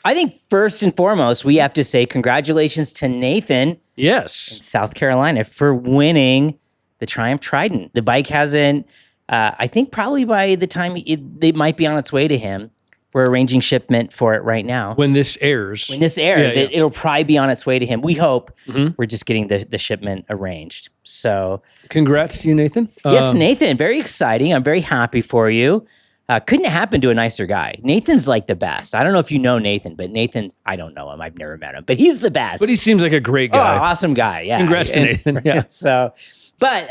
I think first and foremost, we have to say congratulations to Nathan Yes. in South Carolina for winning the Triumph Trident. The bike hasn't, I think probably by the time it might be on its way to him. We're arranging shipment for it right now. When this airs. It'll probably be on its way to him. We hope. We're just getting the shipment arranged. So congrats to you, Nathan. Yes, Nathan. Very exciting. I'm very happy for you. Couldn't happen to a nicer guy. Nathan's like the best. I don't know if you know Nathan, but Nathan, I don't know him. I've never met him, but he's the best. But he seems like a great guy. Oh, awesome guy. Yeah. Congrats to Nathan. Yeah. So, but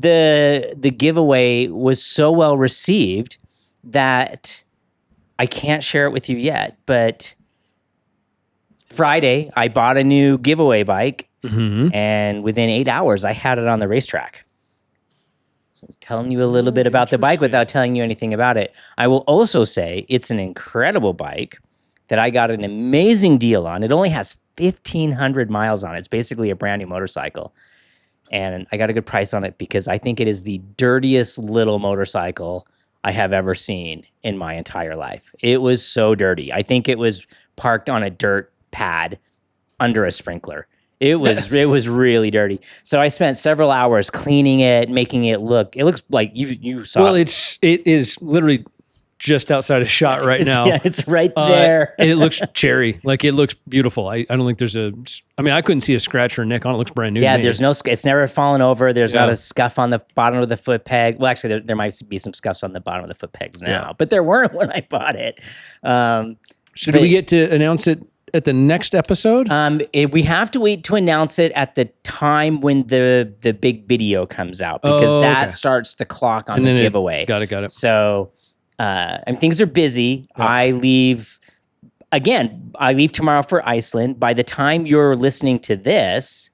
the giveaway was so well received that I can't share it with you yet, but Friday I bought a new giveaway bike, and within 8 hours I had it on the racetrack. So I'm telling you a little bit about the bike without telling you anything about it. I will also say it's an incredible bike that I got an amazing deal on. It only has 1,500 miles on it. It's basically a brand new motorcycle. And I got a good price on it because I think it is the dirtiest little motorcycle I have ever seen in my entire life. It was so dirty. I think it was parked on a dirt pad under a sprinkler. It was really dirty. So I spent several hours cleaning it, making it looks like you saw. Well, it is literally just outside a shot right now. Yeah, it's right there. And it looks cherry. Like, it looks beautiful. I don't think there's I couldn't see a scratch or a nick on it. It looks brand new. Yeah, there's no, it's never fallen over. There's not a scuff on the bottom of the foot peg. Well, actually, there might be some scuffs on the bottom of the foot pegs now, but there weren't when I bought it. Should we get to announce it at the next episode? We have to wait to announce it at the time when the big video comes out, because that starts the clock on the giveaway. Got it. So, things are busy. Yeah. I leave tomorrow for Iceland. By the time you're listening to this,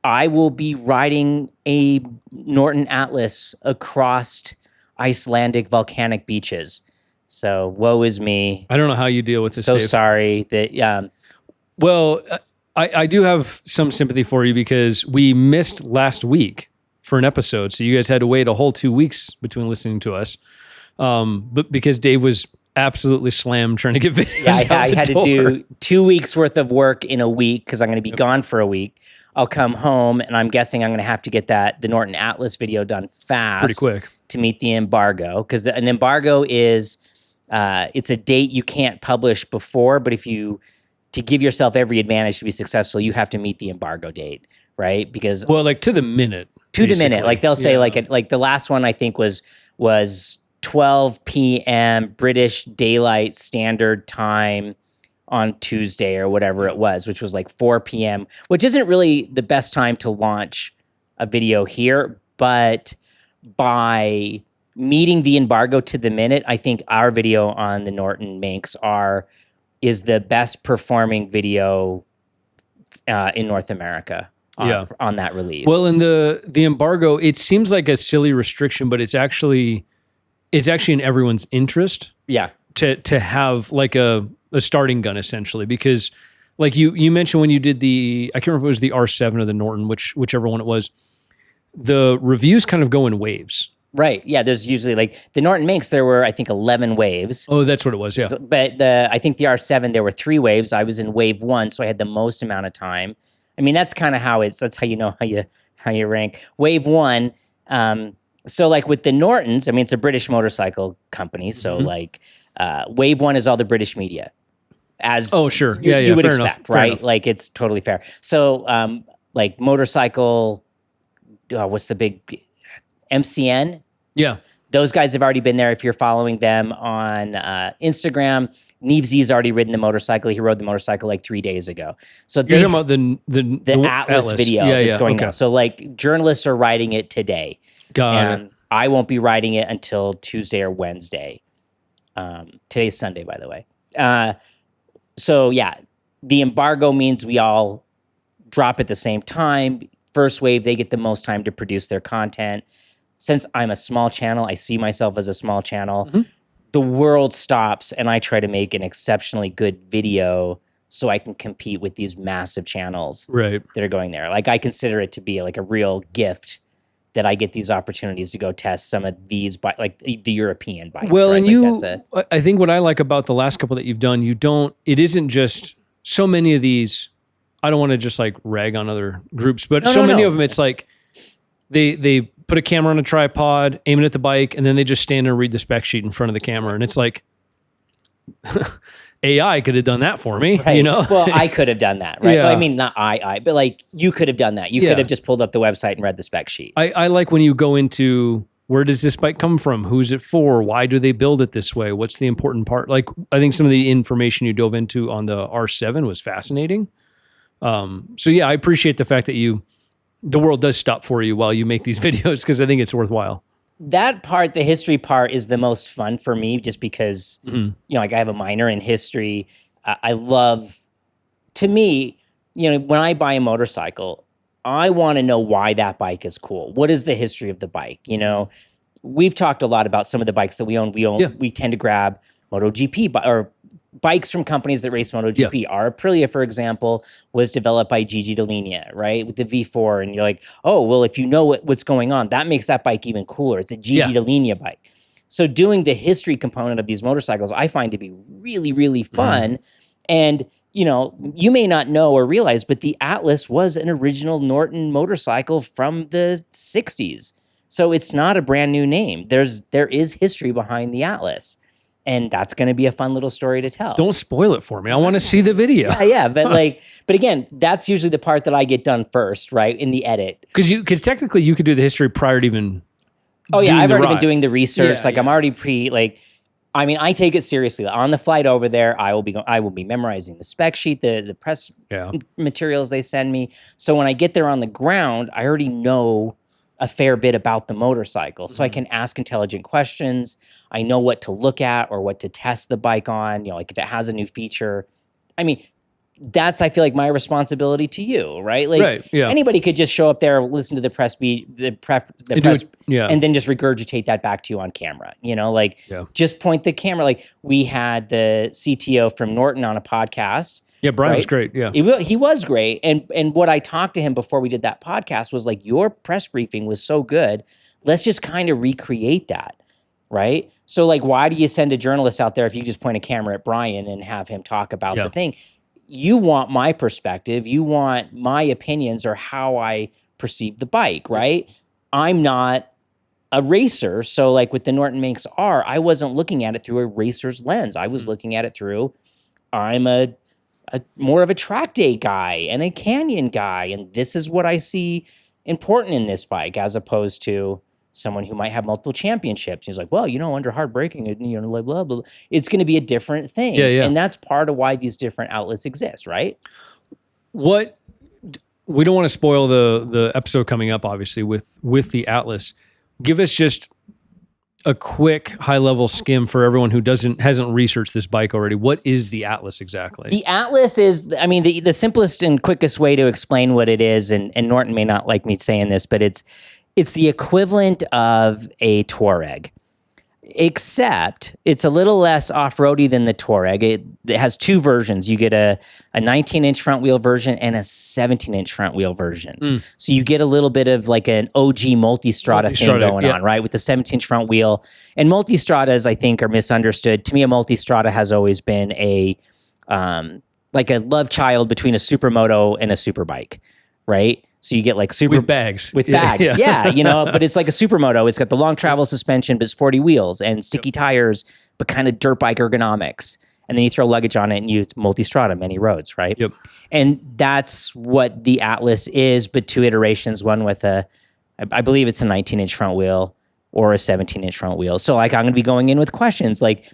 I will be riding a Norton Atlas across Icelandic volcanic beaches. So woe is me. I don't know how you deal with this, So Dave. sorry that, Well, I do have some sympathy for you because we missed last week for an episode. So you guys had to wait a whole 2 weeks between listening to us. But because Dave was absolutely slammed trying to get videos I had to do 2 weeks worth of work in a week because I'm going to be gone for a week. I'll come home, and I'm guessing I'm going to have to get the Norton Atlas video done fast. Pretty quick. To meet the embargo, because an embargo is, it's a date you can't publish before, but to give yourself every advantage to be successful, you have to meet the embargo date, right? Because like to the minute. Like they'll say like the last one I think was 12 p.m. British Daylight Standard Time on Tuesday or whatever it was, which was like 4 p.m., which isn't really the best time to launch a video here, but by meeting the embargo to the minute, I think our video on the Norton Minx is the best performing video in North America on that release. Well, in the embargo, it seems like a silly restriction, but it's actually in everyone's interest. Yeah. To have like a starting gun essentially, because like you mentioned when you did I can't remember if it was the R7 or the Norton, whichever one it was, the reviews kind of go in waves. Right. Yeah. There's usually like the Norton Minx, there were, I think, 11 waves. Oh, that's what it was. Yeah. But I think the R7, there were 3 waves. I was in wave 1, so I had the most amount of time. I mean, that's kind of that's how you know how you rank. Wave 1. So like with the Nortons, I mean, it's a British motorcycle company. So like wave 1 is all the British media. Sure. You would fair expect, enough. right? Like it's totally fair. So like motorcycle, what's the big MCN? Yeah. Those guys have already been there. If you're following them on Instagram, Neve Z's already ridden the motorcycle. He rode the motorcycle like 3 days ago. So you're talking about the Atlas video is going okay. now. So like journalists are riding it today. Got it. I won't be riding it until Tuesday or Wednesday. Today's Sunday, by the way. So yeah, the embargo means we all drop at the same time. First wave, they get the most time to produce their content. Since I'm a small channel, I see myself as a small channel. Mm-hmm. The world stops, and I try to make an exceptionally good video so I can compete with these massive channels that are going there. Like I consider it to be like a real gift that I get these opportunities to go test some of these like the European bikes. Well, right? and I think what I like about the last couple that you've done, it isn't just so many of these. I don't want to just like rag on other groups, but many of them, it's like they put a camera on a tripod, aim it at the bike, and then they just stand and read the spec sheet in front of the camera. And it's like, AI could have done that for me, right. you know? Well, I could have done that, right? Yeah. Well, I mean, not but like you could have done that. You could have just pulled up the website and read the spec sheet. I like when you go into, where does this bike come from? Who's it for? Why do they build it this way? What's the important part? Like, I think some of the information you dove into on the R7 was fascinating. So yeah, I appreciate the fact that the world does stop for you while you make these videos, because I think it's worthwhile. That part, the history part, is the most fun for me, just because, like I have a minor in history. I love, to me, when I buy a motorcycle, I want to know why that bike is cool. What is the history of the bike? We've talked a lot about some of the bikes that we own. We tend to grab MotoGP or bikes from companies that race MotoGP. Yeah. Our Aprilia, for example, was developed by Gigi Dall'Igna, right? With the V4. And you're like, oh, well, if you know what's going on, that makes that bike even cooler. It's a Gigi Dall'Igna bike. So doing the history component of these motorcycles, I find to be really, really fun. And, you may not know or realize, but the Atlas was an original Norton motorcycle from the 60s. So it's not a brand new name. There is history behind the Atlas. And that's going to be a fun little story to tell. Don't spoil it for me. I want to see the video. Yeah. But again, that's usually the part that I get done first, right? In the edit. Because technically you could do the history prior to even. Oh yeah, I've already been doing the research. I'm already I take it seriously. On the flight over there, I will be memorizing the spec sheet, the press materials they send me. So when I get there on the ground, I already know a fair bit about the motorcycle. So I can ask intelligent questions. I know what to look at or what to test the bike on, like if it has a new feature. I mean, that's, I feel like, my responsibility to you, right? Like anybody could just show up there, listen to the press and then just regurgitate that back to you on camera, just point the camera. Like we had the CTO from Norton on a podcast. Yeah, Brian was great. Yeah, he was great. And what I talked to him before we did that podcast was like, your press briefing was so good. Let's just kind of recreate that, right? So like, why do you send a journalist out there if you just point a camera at Brian and have him talk about the thing? You want my perspective. You want my opinions or how I perceive the bike, right? I'm not a racer. So like with the Norton Minx R, I wasn't looking at it through a racer's lens. I was looking at it through, I'm a more of a track day guy and a canyon guy. And this is what I see important in this bike, as opposed to someone who might have multiple championships. He's like, well, under hard braking, blah, blah, blah. It's going to be a different thing. And that's part of why these different outlets exist, right? We don't want to spoil the episode coming up, obviously, with the Atlas. Give us just a quick high-level skim for everyone who hasn't researched this bike already. What is the Atlas exactly? The Atlas is, the simplest and quickest way to explain what it is, and Norton may not like me saying this, but it's the equivalent of a Touareg, except it's a little less off-roady than the Touareg. It has two versions. You get a 19-inch front wheel version and a 17-inch front wheel version. So you get a little bit of like an OG Multistrada thing going on, right? With the 17-inch front wheel. And Multistradas, I think, are misunderstood. To me, a Multistrada has always been like a love child between a supermoto and a superbike, right? So you get like with bags. But it's like a supermoto. It's got the long travel suspension, but sporty wheels and sticky tires, but kind of dirt bike ergonomics. And then you throw luggage on it and it's Multistrada, many roads, right? Yep. And that's what the Atlas is, but two iterations, one with I believe it's a 19-inch front wheel or a 17-inch front wheel. So like I'm going to be going in with questions like,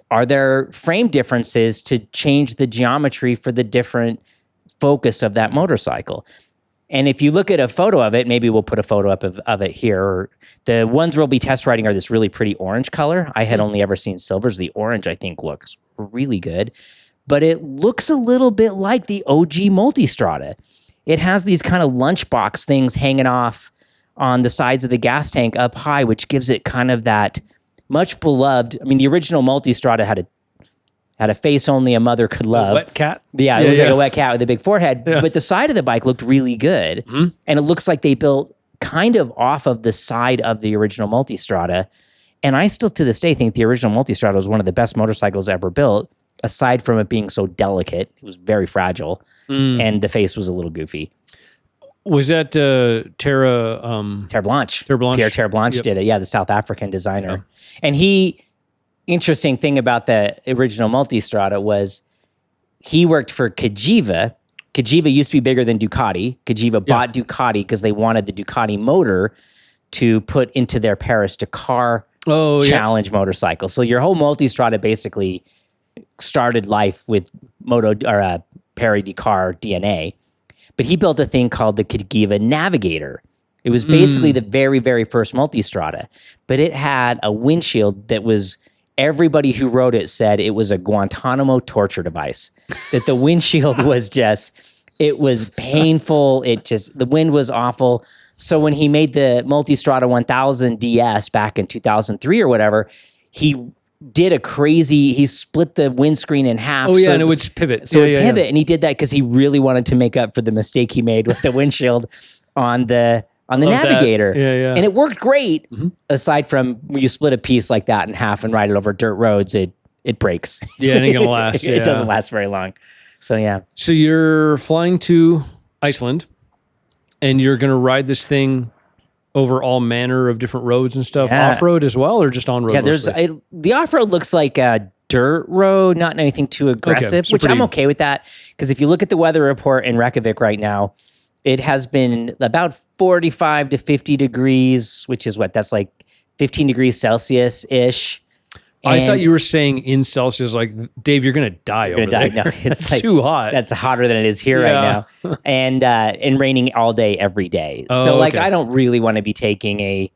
are there frame differences to change the geometry for the different focus of that motorcycle? And if you look at a photo of it, maybe we'll put a photo up of it here. The ones we'll be test riding are this really pretty orange color. I had only ever seen silvers. The orange, I think, looks really good. But it looks a little bit like the OG Multistrada. It has these kind of lunchbox things hanging off on the sides of the gas tank up high, which gives it kind of that much beloved. The original Multistrada had a face only a mother could love. A wet cat? Yeah, it looked like a wet cat with a big forehead. Yeah. But the side of the bike looked really good. And it looks like they built kind of off of the side of the original Multistrada. And I still to this day think the original Multistrada was one of the best motorcycles ever built, aside from it being so delicate. It was very fragile, and the face was a little goofy. Was that Terra Blanche? Pierre Terre Blanche did it. Yeah, the South African designer. Yeah. And interesting thing about the original Multistrada was he worked for Cagiva. Cagiva used to be bigger than Ducati. Cagiva bought Ducati because they wanted the Ducati motor to put into their Paris-Dakar challenge motorcycle. So your whole Multistrada basically started life with Paris-Dakar DNA. But he built a thing called the Cagiva Navigator. It was basically the very, very first Multistrada. But it had a windshield that was, everybody who wrote it said it was a Guantanamo torture device. That the windshield was it was painful. The wind was awful. So when he made the Multistrada 1000 DS back in 2003 or whatever, he split the windscreen in half. Oh yeah, and it would pivot. So it would pivot, and he did that because he really wanted to make up for the mistake he made with the windshield on the Navigator. Yeah. And it worked great, aside from when you split a piece like that in half and ride it over dirt roads, it breaks. Yeah, it ain't gonna last. It doesn't last very long. So yeah. So you're flying to Iceland, and you're gonna ride this thing over all manner of different roads and stuff, off-road as well, or just on-road? Yeah, the off-road looks like a dirt road, not anything too aggressive, which I'm okay with that, because if you look at the weather report in Reykjavik right now, it has been about 45 to 50 degrees, which is that's like 15 degrees Celsius-ish. I thought you were saying in Celsius, like, Dave, you're going to die over there. No, it's like, too hot. That's hotter than it is here right now. And raining all day, every day. I don't really want to be taking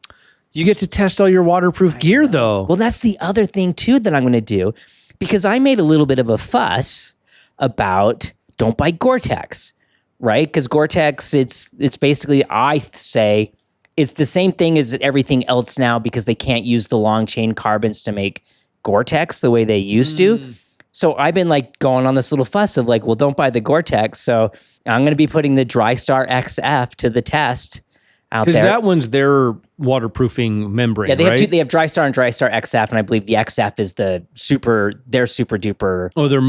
You get to test all your waterproof gear, though. Well, that's the other thing, too, that I'm going to do. Because I made a little bit of a fuss about don't buy Gore-Tex, right? Because Gore-Tex, it's basically, I say, it's the same thing as everything else now because they can't use the long chain carbons to make Gore-Tex the way they used to. So I've been going on this little fuss of well, don't buy the Gore-Tex. So I'm going to be putting the DryStar XF to the test out there. Because that one's their waterproofing membrane, yeah, they right? They have DryStar and DryStar XF, and I believe the XF is their super duper. Oh, they're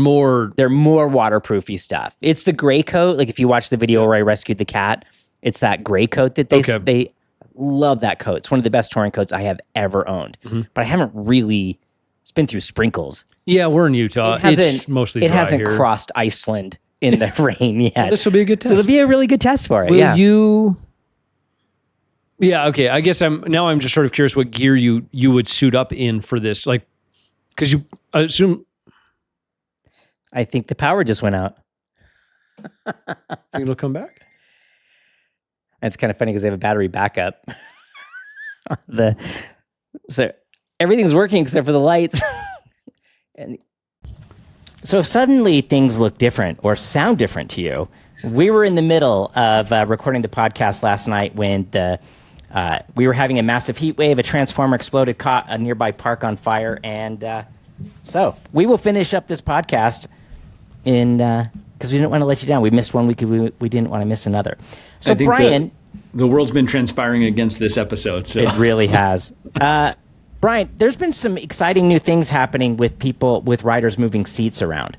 more waterproofy stuff. It's the gray coat. Like if you watch the video where I rescued the cat, it's that gray coat that they love that coat. It's one of the best touring coats I have ever owned. But I haven't really. It's been through sprinkles. Yeah, we're in Utah. It's mostly dry It hasn't here. crossed Iceland in the rain yet. Well, this will be a good test. So it'll be a really good test for it. Will you? Yeah, okay. I guess I'm just sort of curious what gear you would suit up in for this, because I assume. I think the power just went out. Think it'll come back? It's kind of funny because they have a battery backup. So everything's working except for the lights. And so if suddenly things look different or sound different to you, we were in the middle of recording the podcast last night when we were having a massive heat wave, a transformer exploded, caught a nearby park on fire, and so we will finish up this podcast because we didn't want to let you down. We missed 1 week, we didn't want to miss another. So Brian, the world's been conspiring against this episode. So it really has. Brian, there's been some exciting new things happening with riders moving seats around.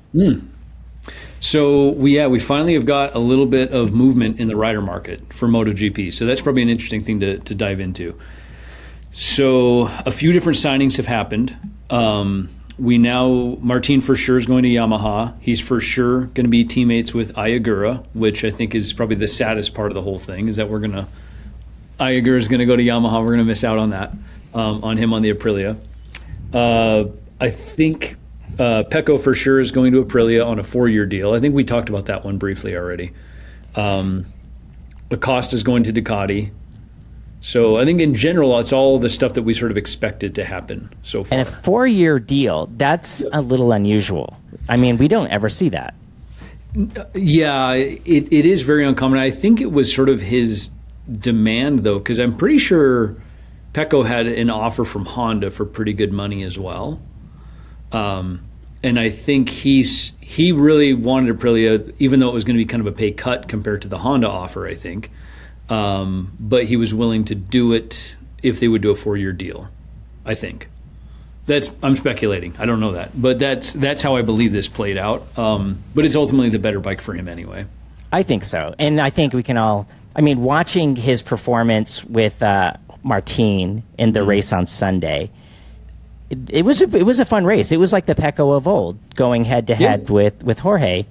So we finally have got a little bit of movement in the rider market for MotoGP. So that's probably an interesting thing to dive into. So a few different signings have happened. Martin for sure is going to Yamaha. He's for sure going to be teammates with Ayagura, which I think is probably the saddest part of the whole thing, is that Ayagura is going to go to Yamaha. We're going to miss out on that, on him on the Aprilia. I think Pecco for sure is going to Aprilia on a 4-year deal. I think we talked about that one briefly already. Acosta is going to Ducati. So I think in general, it's all the stuff that we sort of expected to happen so far. And a 4-year deal, that's a little unusual. I mean, we don't ever see that. Yeah, it is very uncommon. I think it was sort of his demand, though, because I'm pretty sure Pecco had an offer from Honda for pretty good money as well. And I think he really wanted Aprilia, even though it was going to be kind of a pay cut compared to the Honda offer, I think. but he was willing to do it if they would do a 4-year deal, I think. I'm speculating. I don't know that. But that's how I believe this played out. But it's ultimately the better bike for him anyway. I think so. And I think we can all, I mean, watching his performance with Martin in the race on Sunday, it was a fun race. It was like the Pecco of old, going head to head with Jorge.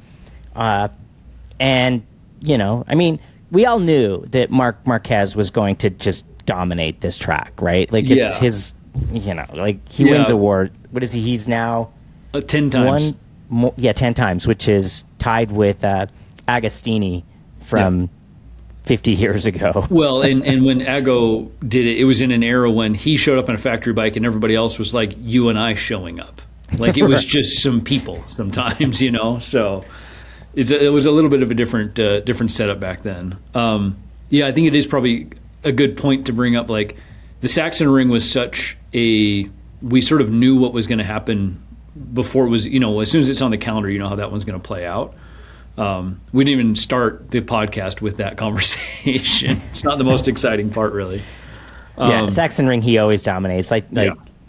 And, you know, I mean, we all knew that Marquez was going to just dominate this track, right? Like, it's his, you know, like, he wins award. What is he? He's now 10 times. 10 times, which is tied with Agostini from 50 years ago. Well, and when Ago did it, it was in an era when he showed up on a factory bike and everybody else was like you and I showing up. Like, it was just some people sometimes, you know? So it was a little bit of a different setup back then. I think it is probably a good point to bring up. Like, the Sachsenring was such we sort of knew what was going to happen before it was, you know, as soon as it's on the calendar, you know how that one's going to play out. We didn't even start the podcast with that conversation. It's not the most exciting part, really. Sachsenring, he always dominates.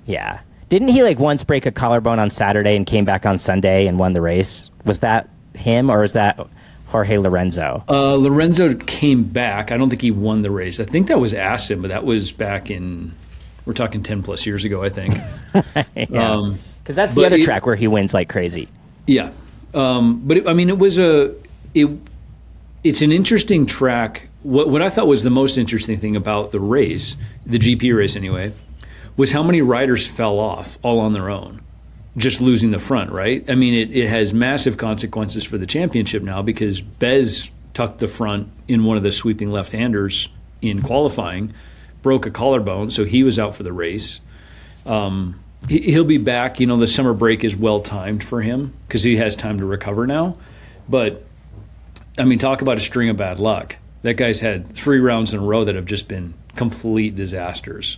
Yeah. Didn't he like once break a collarbone on Saturday and came back on Sunday and won the race? Was that him or was that Jorge Lorenzo? Lorenzo came back. I don't think he won the race. I think that was Asim, but that was back in, we're talking 10 plus years ago, I think. Because that's the other track where he wins like crazy. Yeah. It was it's an interesting track. What I thought was the most interesting thing about the race, the GP race anyway, was how many riders fell off all on their own, just losing the front, right? I mean, it has massive consequences for the championship now because Bez tucked the front in one of the sweeping left-handers in qualifying, broke a collarbone, so he was out for the race. He'll be back. You know, the summer break is well-timed for him because he has time to recover now. But, I mean, talk about a string of bad luck. That guy's had 3 rounds in a row that have just been complete disasters.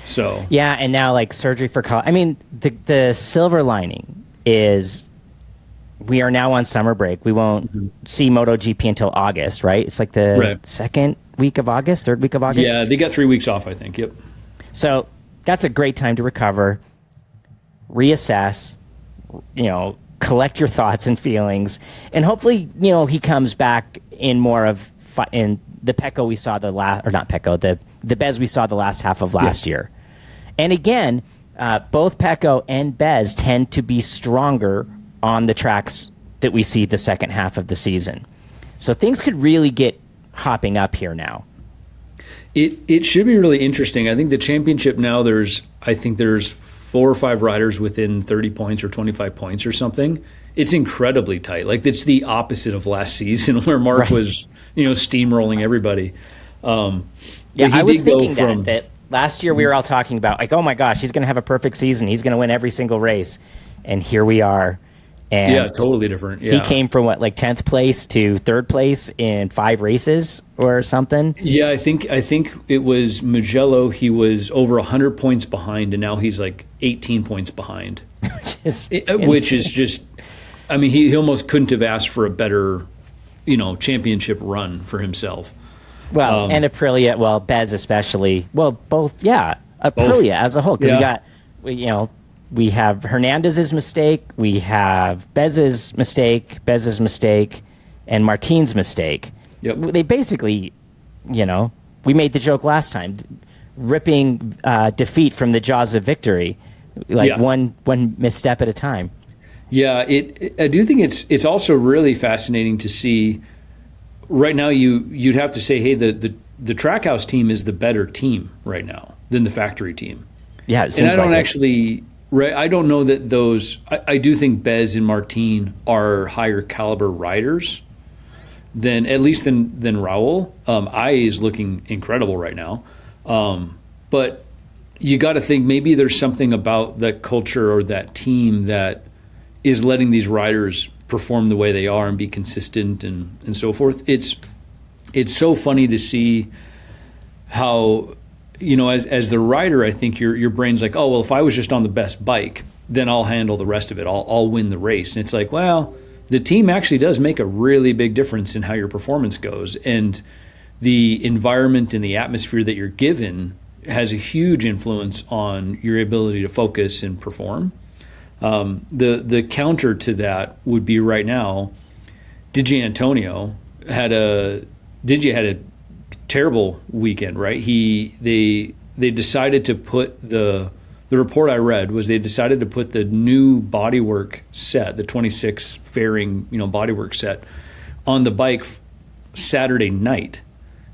So yeah, and now, like, surgery for I mean, the silver lining is we are now on summer break. We won't see MotoGP until August, right? It's like the second week of August, third week of August? Yeah, they got 3 weeks off, I think. Yep. So that's a great time to recover, reassess, you know, collect your thoughts and feelings, and hopefully, you know, he comes back in more of in the Pecco we saw the Bez we saw the last half of last year. And again, both Pecco and Bez tend to be stronger on the tracks that we see the second half of the season. So things could really get hopping up here now. It should be really interesting. I think the championship now, there's 4 or 5 riders within 30 points or 25 points or something. It's incredibly tight. Like, it's the opposite of last season where Mark was, you know, steamrolling everybody. I was thinking that last year we were all talking about, like, oh my gosh, he's going to have a perfect season. He's going to win every single race. And here we are. And yeah, totally different. Yeah. He came from 10th place to 3rd place in 5 races or something. Yeah, I think it was Mugello. He was over 100 points behind, and now he's like 18 points behind, which is just, I mean, he almost couldn't have asked for a better, you know, championship run for himself. Well, and Aprilia, Bez especially. Well, both, Aprilia both. As a whole, because we have Hernandez's mistake, we have Bez's mistake, and Martin's mistake. Yep. They basically, you know, we made the joke last time, ripping defeat from the jaws of victory, one misstep at a time. Yeah, I do think it's also really fascinating to see. Right now, you'd have to say, hey, the Trackhouse team is the better team right now than the factory team. Yeah, it seems I don't know that those. I do think Bez and Martin are higher caliber riders than Raul. I is looking incredible right now, but you got to think maybe there's something about that culture or that team that is letting these riders perform the way they are and be consistent and so forth. It's so funny to see how, you know, as the rider, I think your brain's like, oh, well, if I was just on the best bike, then I'll handle the rest of it. I'll win the race. And it's like, well, the team actually does make a really big difference in how your performance goes. And the environment and the atmosphere that you're given has a huge influence on your ability to focus and perform. The counter to that would be right now, Giannantonio had a terrible weekend, right? They decided to put the report I read was they decided to put the new bodywork set, the 26 fairing, bodywork set, on the bike Saturday night.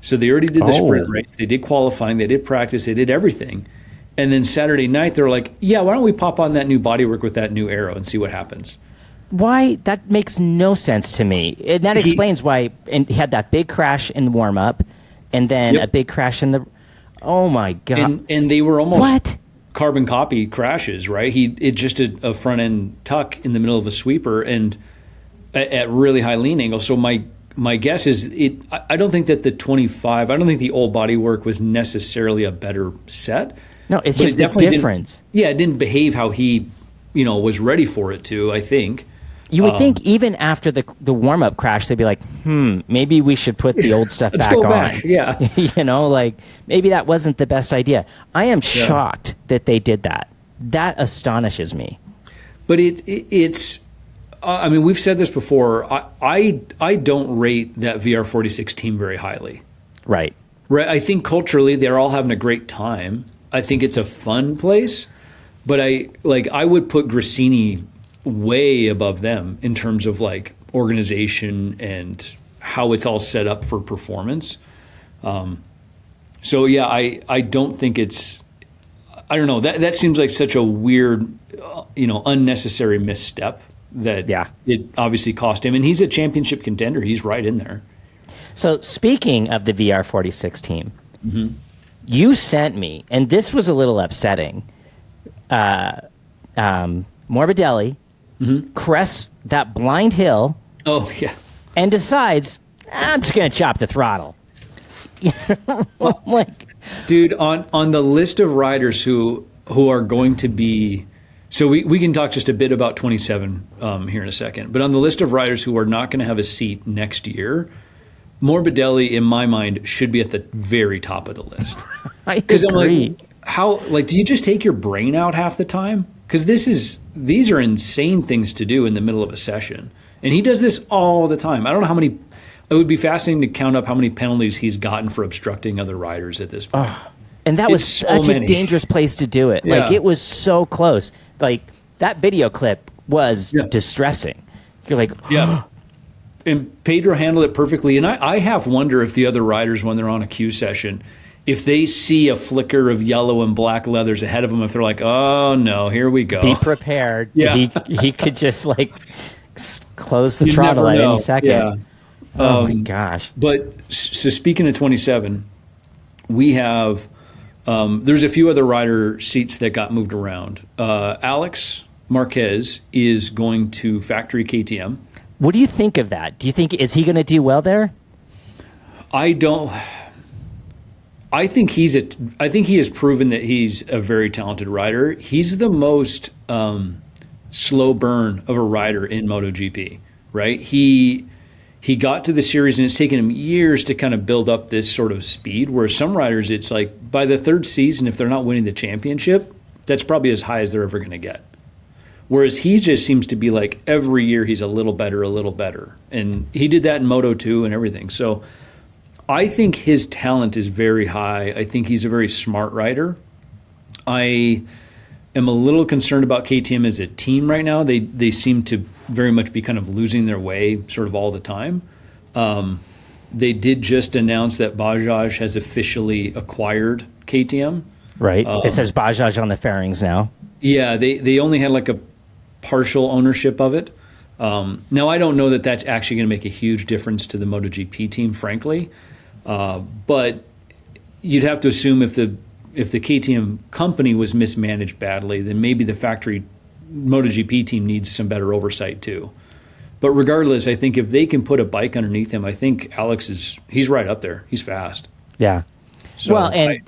So they already did the sprint race, they did qualifying, they did practice, they did everything. And then Saturday night, they're like, yeah, why don't we pop on that new bodywork with that new Aero and see what happens? Why? That makes no sense to me. And that explains why he had that big crash in warm-up and then a big crash in the... Oh, my God. And they were almost What? carbon copy crashes, right? It just a front-end tuck in the middle of a sweeper and at really high lean angle. So my guess is I don't think that the 25, I don't think the old bodywork was necessarily a better set. No, it's just the difference. It didn't behave how he, was ready for it to, I think. You would think even after the warm-up crash, they'd be like, maybe we should put the old stuff back on. Back. Yeah. Maybe that wasn't the best idea. I am shocked that they did that. That astonishes me. But it's we've said this before. I don't rate that VR46 team very highly. Right. I think culturally they're all having a great time. I think it's a fun place, but I would put Gresini way above them in terms of organization and how it's all set up for performance. I don't think it's, I don't know, that seems like such a weird, unnecessary misstep that it obviously cost him. And he's a championship contender. He's right in there. So speaking of the VR46 team, you sent me, and this was a little upsetting, Morbidelli crests that blind hill and decides, I'm just going to chop the throttle. Dude, on the list of riders who are going to be, so we can talk just a bit about 27 here in a second, but on the list of riders who are not going to have a seat next year, Morbidelli, in my mind, should be at the very top of the list. I agree. I'm do you just take your brain out half the time? Because these are insane things to do in the middle of a session. And he does this all the time. I don't know how many, it would be fascinating to count up how many penalties he's gotten for obstructing other riders at this point. And that was such a dangerous place to do it. Yeah. It was so close. That video clip was distressing. You're like, And Pedro handled it perfectly. And I half wonder if the other riders, when they're on a queue session, if they see a flicker of yellow and black leathers ahead of them, if they're like, oh no, here we go. Be prepared. Yeah. He could just close the throttle at any second. Yeah. Oh my gosh. But so speaking of 27, we have, there's a few other rider seats that got moved around. Alex Marquez is going to factory KTM. What do you think of that? Do you think, is he going to do well there? I think he has proven that he's a very talented rider. He's the most slow burn of a rider in MotoGP, right? He got to the series and it's taken him years to kind of build up this sort of speed, where some riders, it's like by the third season, if they're not winning the championship, that's probably as high as they're ever going to get. Whereas he just seems to be every year he's a little better. And he did that in Moto 2 and everything. So I think his talent is very high. I think he's a very smart rider. I am a little concerned about KTM as a team right now. They seem to very much be kind of losing their way sort of all the time. They did just announce that Bajaj has officially acquired KTM. Right. It says Bajaj on the fairings now. Yeah, they only had a partial ownership of it. Now, I don't know that that's actually going to make a huge difference to the MotoGP team, frankly. But you'd have to assume if the KTM company was mismanaged badly, then maybe the factory MotoGP team needs some better oversight too. But regardless, I think if they can put a bike underneath him, I think Alex he's right up there. He's fast. Yeah. So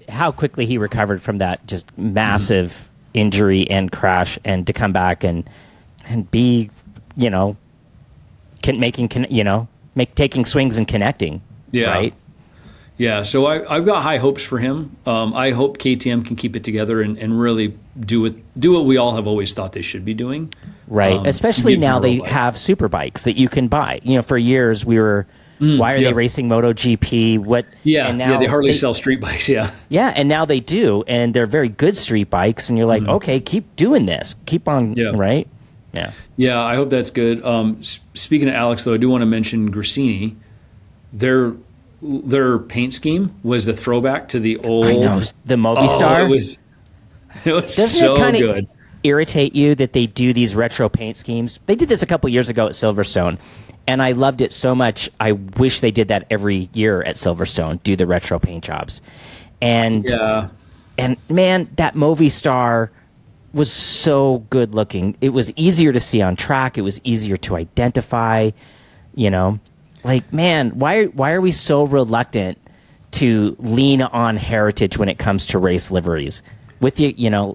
how quickly he recovered from that just massive injury and crash, and to come back and be, taking swings and connecting. Yeah. Right. Yeah, so I've got high hopes for him. I hope KTM can keep it together and really do what we all have always thought they should be doing. Right, especially now they have super bikes that you can buy. For years we were, why are they racing MotoGP? What? Yeah, and now they hardly sell street bikes. Yeah, yeah, and now they do, and they're very good street bikes. And you're like, okay, keep doing this, keep on, right? Yeah, yeah. I hope that's good. Speaking of Alex, though, I do want to mention Gresini. Their paint scheme was the throwback to the old. I know, the Movistar. Oh, it was Doesn't so it kind good. of irritate you that they do these retro paint schemes? They did this a couple years ago at Silverstone, and I loved it so much. I wish they did that every year at Silverstone, do the retro paint jobs. And man, that Movistar was so good looking. It was easier to see on track. It was easier to identify, Like, man, why are we so reluctant to lean on heritage when it comes to race liveries? With the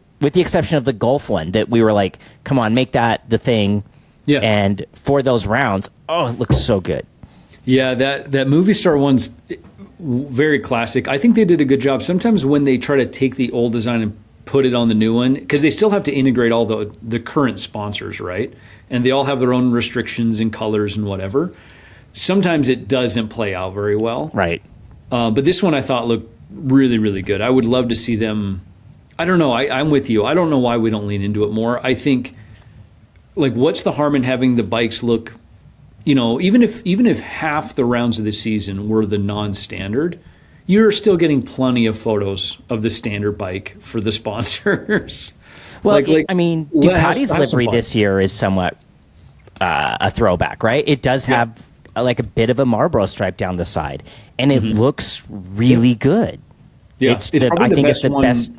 exception of the Gulf one, that we were like, come on, make that the thing. Yeah. And for those rounds, it looks so good. Yeah, that Movistar one's very classic. I think they did a good job. Sometimes when they try to take the old design and put it on the new one, because they still have to integrate all the current sponsors, right? And they all have their own restrictions and colors and whatever. Sometimes it doesn't play out very well. Right. But this one I thought looked really, really good. I would love to see them. I don't know. I'm with you. I don't know why we don't lean into it more. I think, like, what's the harm in having the bikes look, even if half the rounds of the season were the non-standard, you're still getting plenty of photos of the standard bike for the sponsors. Well, Ducati's livery this year is somewhat a throwback, right? It does have like a bit of a Marlboro stripe down the side, and it looks really good. Yeah, it's the best.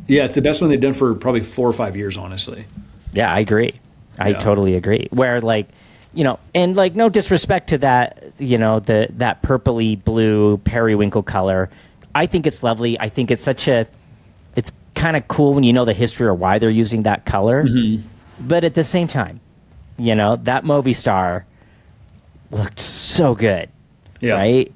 Yeah, it's the best one they've done for probably 4 or 5 years, honestly. Yeah, I agree. I totally agree. Where and like no disrespect to that, that purpley blue periwinkle color. I think it's lovely. I think it's it's kind of cool when you know the history or why they're using that color. But at the same time, that Movistar looked so good. Yeah. Right?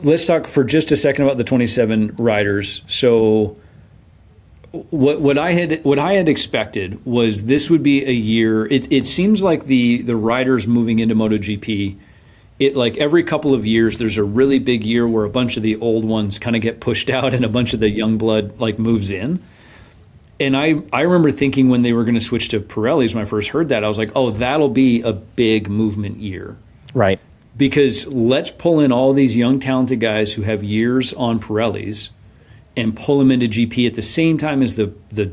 Let's talk for just a second about the 27 riders. So what I had expected was this would be a year. It seems like the riders moving into MotoGP, like every couple of years there's a really big year where a bunch of the old ones kind of get pushed out and a bunch of the young blood like moves in. And I remember thinking when they were going to switch to Pirellis, when I first heard that, I was like, oh, that'll be a big movement year. Right. Because let's pull in all these young, talented guys who have years on Pirellis and pull them into GP at the same time as the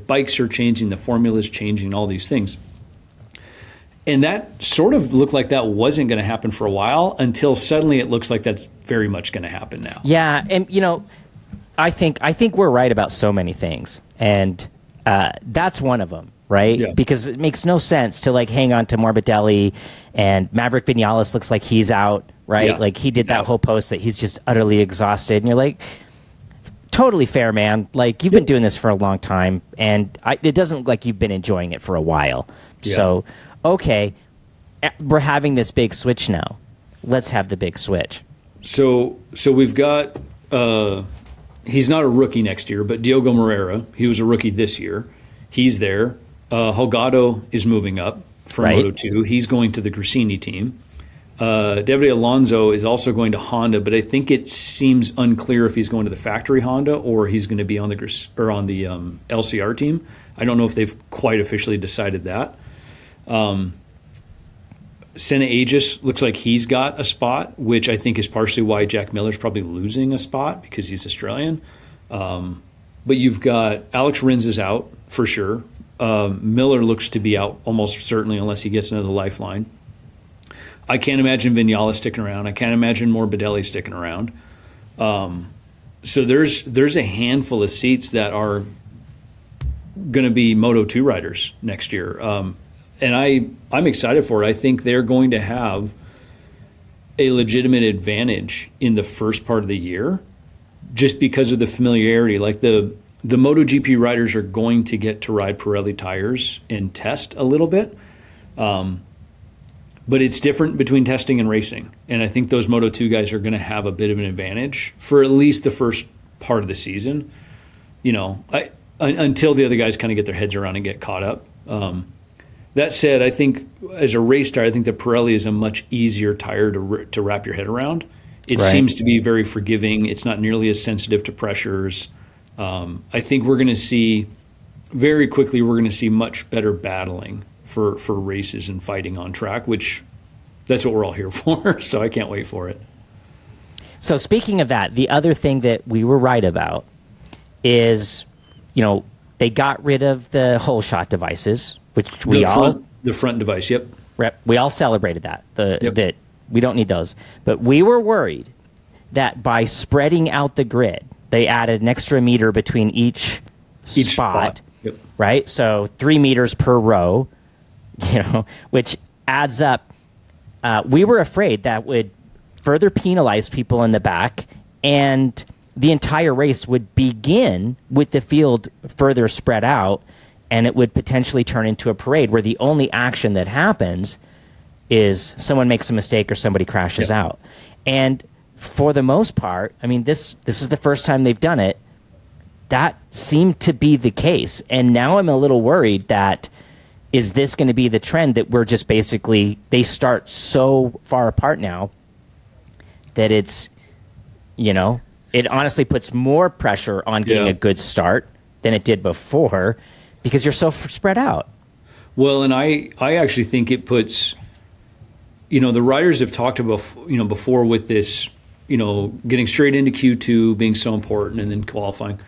bikes are changing, the formula is changing, all these things. And that sort of looked like that wasn't going to happen for a while until suddenly it looks like that's very much going to happen now. Yeah, and I think we're right about so many things, and that's one of them, right? Yeah. Because it makes no sense to like hang on to Morbidelli, and Maverick Vinales looks like he's out, right? Yeah. Like he did that whole post that he's just utterly exhausted, and you're like, totally fair, man. Like you've been doing this for a long time, and it doesn't look like you've been enjoying it for a while. Yeah. So, okay, we're having this big switch now. Let's have the big switch. So we've got. He's not a rookie next year, but Diogo Moreira, he was a rookie this year. He's there. Holgado is moving up from Moto2. He's going to the Gresini team. David Alonso is also going to Honda, but I think it seems unclear if he's going to the factory Honda or he's going to be on the LCR team. I don't know if they've quite officially decided that. Senna Aegis looks like he's got a spot, which I think is partially why Jack Miller's probably losing a spot because he's Australian. But you've got Alex Rins is out for sure. Miller looks to be out almost certainly unless he gets another lifeline. I can't imagine Vinales sticking around. I can't imagine Morbidelli sticking around. So there's a handful of seats that are going to be Moto2 riders next year. And I'm excited for it. I think they're going to have a legitimate advantage in the first part of the year just because of the familiarity. Like the MotoGP riders are going to get to ride Pirelli tires and test a little bit. but it's different between testing and racing. And I think those Moto2 guys are going to have a bit of an advantage for at least the first part of the season, until the other guys kind of get their heads around and get caught up. That said, I think as a race tire, I think the Pirelli is a much easier tire to wrap your head around. It seems to be very forgiving. It's not nearly as sensitive to pressures. I think we're going to see very quickly, much better battling for races and fighting on track, which that's what we're all here for. So I can't wait for it. So speaking of that, the other thing that we were right about is, they got rid of the hole shot devices, which the front device. Yep. We all celebrated that. Yep. That we don't need those, but we were worried that by spreading out the grid, they added an extra meter between each spot. Yep. Right? So 3 meters per row, which adds up. We were afraid that would further penalize people in the back, and the entire race would begin with the field further spread out, and it would potentially turn into a parade where the only action that happens is someone makes a mistake or somebody crashes out. And for the most part, I mean, this is the first time they've done it. That seemed to be the case. And now I'm a little worried that, is this going to be the trend that we're just basically, they start so far apart now that it's, it honestly puts more pressure on getting a good start than it did before because you're so spread out. Well, and I actually think it puts, the riders have talked about, before with this, getting straight into Q2 being so important and then qualifying.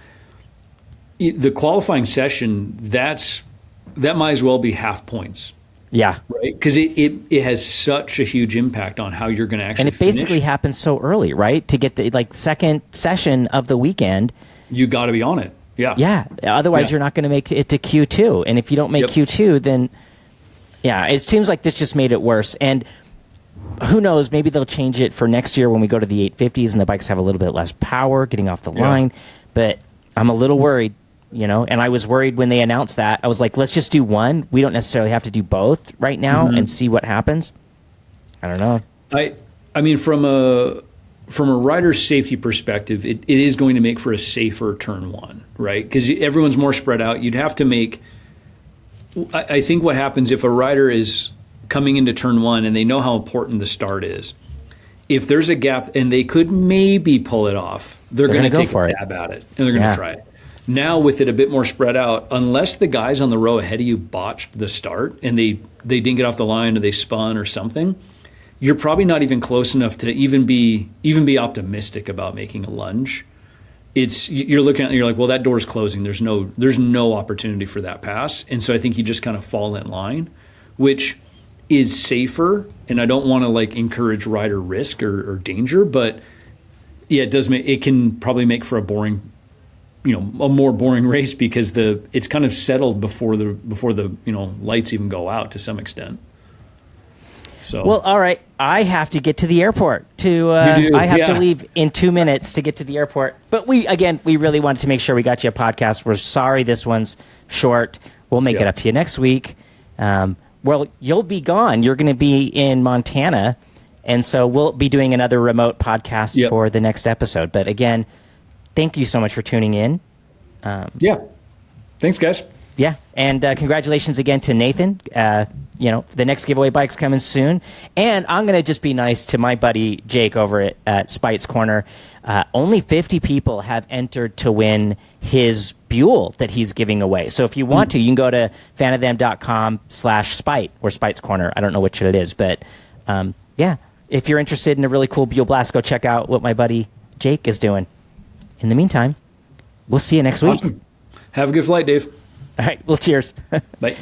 The qualifying session, that might as well be half points. Yeah. Right? Because it has such a huge impact on how you're going to actually finish. And it basically happens so early, right? To get the second session of the weekend. You got to be on it. Yeah. Yeah. Otherwise, you're not going to make it to Q2. And if you don't make Q2, then, it seems like this just made it worse. And who knows, maybe they'll change it for next year when we go to the 850s and the bikes have a little bit less power getting off the line. But I'm a little worried. And I was worried when they announced that. I was like, let's just do one. We don't necessarily have to do both right now and see what happens. I don't know. I mean, from a rider's safety perspective, it is going to make for a safer turn one, right? Because everyone's more spread out. You'd have to make, I think what happens if a rider is coming into turn one and they know how important the start is, if there's a gap and they could maybe pull it off, they're going to take a stab at it and they're going to try it. Now, with it a bit more spread out, unless the guys on the row ahead of you botched the start and they didn't get off the line or they spun or something, you're probably not even close enough to even be optimistic about making a lunge. You're looking at it and you're like, well, that door's closing. There's no opportunity for that pass. And so I think you just kind of fall in line, which is safer. And I don't want to encourage rider risk or danger, but it can probably make for a more boring race because it's kind of settled before the lights even go out to some extent. So well, all right, I have to get to the airport I have to leave in 2 minutes to get to the airport. But we really wanted to make sure we got you a podcast. We're sorry this one's short. We'll make it up to you next week. Well, you'll be gone. You're going to be in Montana, and so we'll be doing another remote podcast for the next episode. But again, thank you so much for tuning in. Thanks, guys. Yeah, and congratulations again to Nathan. The next giveaway bike's coming soon. And I'm going to just be nice to my buddy Jake over at Spite's Corner. Only 50 people have entered to win his Buell that he's giving away. So if you want to, you can go to fanofthem.com/Spite or Spite's Corner. I don't know which it is, but if you're interested in a really cool Buell Blast, go check out what my buddy Jake is doing. In the meantime, we'll see you next week. Have a good flight, Dave. All right. Well, cheers. Bye.